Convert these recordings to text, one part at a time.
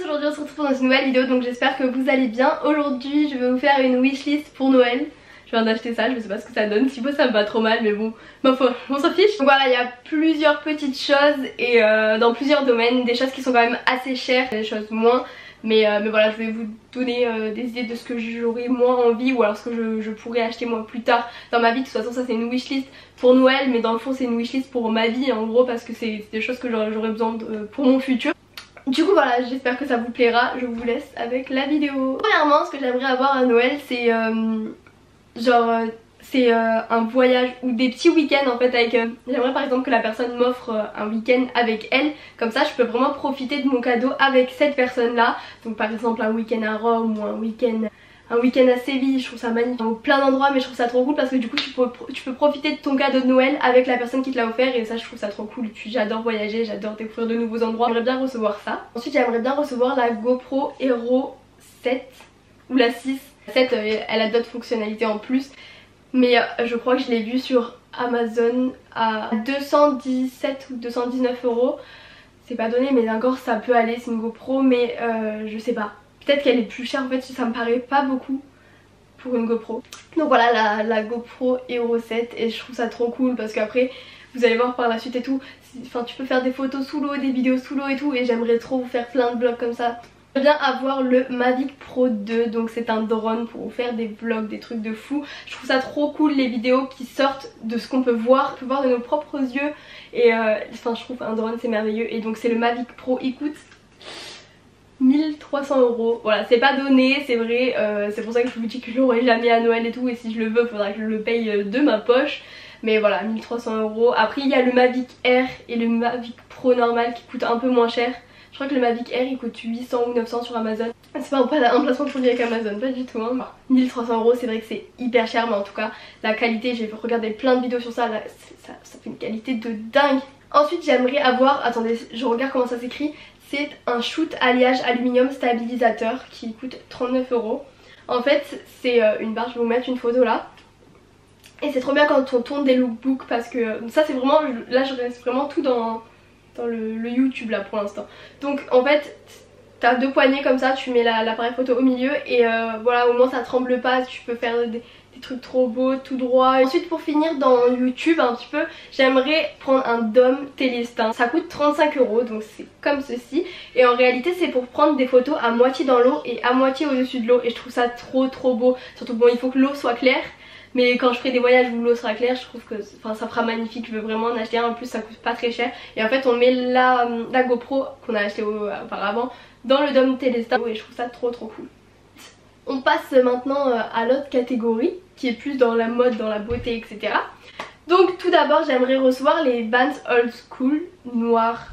aujourd'hui on se retrouve dans une nouvelle vidéo, donc j'espère que vous allez bien. Aujourd'hui je vais vous faire une wishlist pour Noël. Je viens d'acheter ça, je sais pas ce que ça donne, si ça me va trop mal mais bon, ma foi, on s'en fiche. Donc voilà, il y a plusieurs petites choses et dans plusieurs domaines, des choses qui sont quand même assez chères, des choses moins. Mais voilà, je vais vous donner des idées de ce que j'aurais moins envie ou alors ce que je pourrais acheter moi plus tard dans ma vie. De toute façon ça c'est une wishlist pour Noël, mais dans le fond c'est une wishlist pour ma vie en gros, parce que c'est des choses que j'aurais besoin pour mon futur. Du coup voilà, j'espère que ça vous plaira, je vous laisse avec la vidéo. Premièrement, ce que j'aimerais avoir à Noël c'est un voyage ou des petits week-ends en fait avec... J'aimerais par exemple que la personne m'offre un week-end avec elle, comme ça je peux vraiment profiter de mon cadeau avec cette personne là. Donc par exemple un week-end à Rome ou un week-end à Séville, je trouve ça magnifique. Dans plein d'endroits, mais je trouve ça trop cool parce que du coup tu peux profiter de ton cadeau de Noël avec la personne qui te l'a offert, et ça je trouve ça trop cool. J'adore voyager, j'adore découvrir de nouveaux endroits, j'aimerais bien recevoir ça. Ensuite j'aimerais bien recevoir la GoPro Hero 7 ou la 6. La 7 elle a d'autres fonctionnalités en plus, mais je crois que je l'ai vue sur Amazon à 217 ou 219 euros. C'est pas donné mais encore ça peut aller, c'est une GoPro, mais je sais pas. Peut-être qu'elle est plus chère en fait, ça me paraît pas beaucoup pour une GoPro. Donc voilà la GoPro Hero 7, et je trouve ça trop cool parce qu'après vous allez voir par la suite et tout, enfin tu peux faire des photos sous l'eau, des vidéos sous l'eau et tout, et j'aimerais trop vous faire plein de vlogs comme ça. J'aimerais bien avoir le Mavic Pro 2, donc c'est un drone pour vous faire des vlogs, des trucs de fou. Je trouve ça trop cool les vidéos qui sortent de ce qu'on peut voir de nos propres yeux, et enfin je trouve un drone c'est merveilleux. Et donc c'est le Mavic Pro, il coûte 1300 euros. Voilà, c'est pas donné, c'est vrai, c'est pour ça que je vous dis que je l'aurai jamais à Noël et tout, et si je le veux il faudra que je le paye de ma poche. Mais voilà, 1300 euros. Après il y a le Mavic Air et le Mavic Pro normal qui coûtent un peu moins cher. Je crois que le Mavic Air il coûte 800 ou 900 sur Amazon. C'est pas un placement de produit avec Amazon, pas du tout hein. 1300 euros, c'est vrai que c'est hyper cher, mais en tout cas la qualité, j'ai regardé plein de vidéos sur ça, ça fait une qualité de dingue. Ensuite j'aimerais avoir, attendez je regarde comment ça s'écrit, c'est un shoot alliage aluminium stabilisateur qui coûte 39 euros. En fait c'est une barre, je vais vous mettre une photo là. Et c'est trop bien quand on tourne des lookbooks, parce que ça c'est vraiment, là je reste vraiment tout dans le YouTube là pour l'instant. Donc en fait t'as deux poignées comme ça, tu mets l'appareil photo au milieu et voilà, au moins ça tremble pas, tu peux faire des trucs trop beaux tout droit. Ensuite pour finir dans YouTube un petit peu, j'aimerais prendre un dôme télestin. Ça coûte 35 euros, donc c'est comme ceci, et en réalité c'est pour prendre des photos à moitié dans l'eau et à moitié au-dessus de l'eau, et je trouve ça trop beau. Surtout bon, il faut que l'eau soit claire, mais quand je ferai des voyages où l'eau sera claire, je trouve que ça fera magnifique. Je veux vraiment en acheter un, en plus ça coûte pas très cher. Et en fait on met la GoPro qu'on a acheté auparavant dans le dôme télestin, et je trouve ça trop cool. On passe maintenant à l'autre catégorie qui est plus dans la mode, dans la beauté, etc. Donc tout d'abord j'aimerais recevoir les Vans Old School noires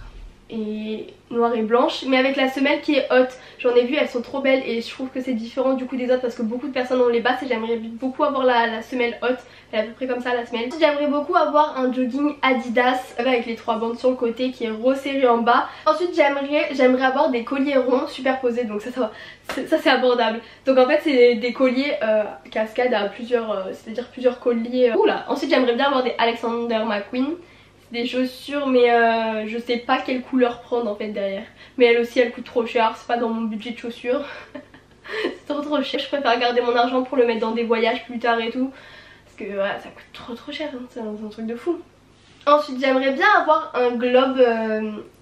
et blanches, mais avec la semelle qui est haute. J'en ai vu, elles sont trop belles et je trouve que c'est différent du coup des autres parce que beaucoup de personnes ont les basses, et j'aimerais beaucoup avoir la semelle haute. Elle est à peu près comme ça la semelle. J'aimerais beaucoup avoir un jogging Adidas avec les trois bandes sur le côté qui est resserré en bas. Ensuite j'aimerais avoir des colliers ronds superposés, donc ça c'est abordable. Donc en fait c'est des colliers cascades à plusieurs, c'est-à-dire plusieurs colliers. Oula. Ensuite j'aimerais bien avoir des Alexander McQueen, des chaussures, mais je sais pas quelle couleur prendre en fait derrière. Mais elle aussi elle coûte trop cher, c'est pas dans mon budget de chaussures. C'est trop cher, je préfère garder mon argent pour le mettre dans des voyages plus tard et tout. Parce que voilà, ça coûte trop cher, hein. C'est un truc de fou. Ensuite j'aimerais bien avoir un globe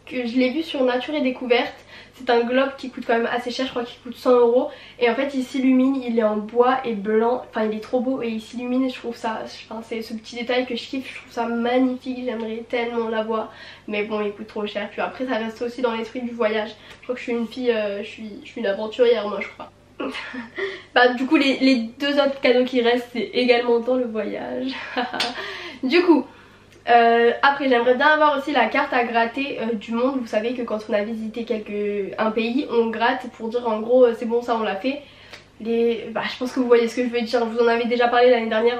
que je l'ai vu sur Nature et Découverte. C'est un globe qui coûte quand même assez cher, je crois qu'il coûte 100 euros. Et en fait il s'illumine, il est en bois et blanc, enfin il est trop beau et il s'illumine, et je trouve ça, enfin, c'est ce petit détail que je kiffe, je trouve ça magnifique, j'aimerais tellement l'avoir. Mais bon il coûte trop cher, puis après ça reste aussi dans l'esprit du voyage. Je crois que je suis une fille, je suis une aventurière moi je crois. Bah du coup les deux autres cadeaux qui restent c'est également dans le voyage. Du coup après j'aimerais bien avoir aussi la carte à gratter du monde. Vous savez que quand on a visité un pays on gratte pour dire en gros c'est bon ça on l'a fait. Je pense que vous voyez ce que je veux dire, je vous en avais déjà parlé l'année dernière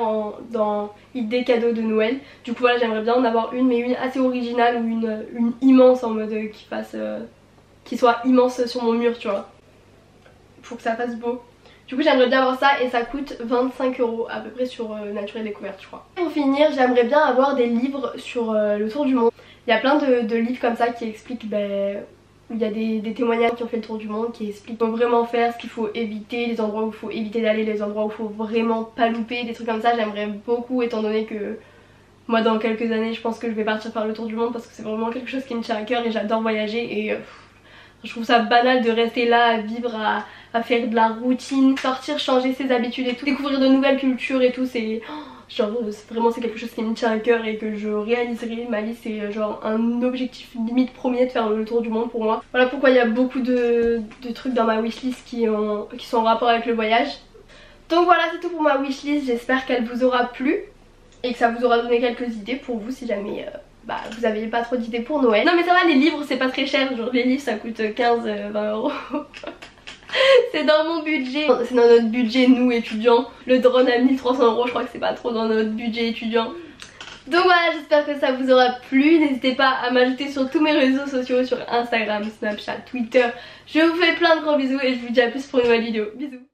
dans idées cadeaux de Noël. Du coup voilà, j'aimerais bien en avoir une, mais une assez originale ou une immense, en mode qui soit immense sur mon mur, tu vois. Pour que ça fasse beau. Du coup j'aimerais bien avoir ça, et ça coûte 25 euros à peu près sur Nature et Découverte je crois. Pour finir j'aimerais bien avoir des livres sur le tour du monde. Il y a plein de livres comme ça qui expliquent où il y a des témoignages qui ont fait le tour du monde qui expliquent comment vraiment faire, ce qu'il faut éviter, les endroits où il faut éviter d'aller, les endroits où il faut vraiment pas louper, des trucs comme ça. J'aimerais beaucoup, étant donné que moi dans quelques années je pense que je vais partir faire le tour du monde parce que c'est vraiment quelque chose qui me tient à cœur et j'adore voyager et je trouve ça banal de rester là à vivre, à faire de la routine, sortir, changer ses habitudes et tout, découvrir de nouvelles cultures et tout, c'est genre vraiment c'est quelque chose qui me tient à cœur et que je réaliserai. Ma vie c'est genre un objectif limite premier de faire le tour du monde pour moi. Voilà pourquoi il y a beaucoup de trucs dans ma wishlist qui sont en rapport avec le voyage. Donc voilà, c'est tout pour ma wishlist, j'espère qu'elle vous aura plu et que ça vous aura donné quelques idées pour vous si jamais vous avez pas trop d'idées pour Noël. Non mais ça va, les livres c'est pas très cher, genre les livres ça coûte 15-20 €. C'est dans mon budget, c'est dans notre budget nous étudiants. Le drone à 1300 €, je crois que c'est pas trop dans notre budget étudiant. Donc voilà, j'espère que ça vous aura plu. N'hésitez pas à m'ajouter sur tous mes réseaux sociaux, sur Instagram, Snapchat, Twitter. Je vous fais plein de gros bisous et je vous dis à plus pour une nouvelle vidéo. Bisous.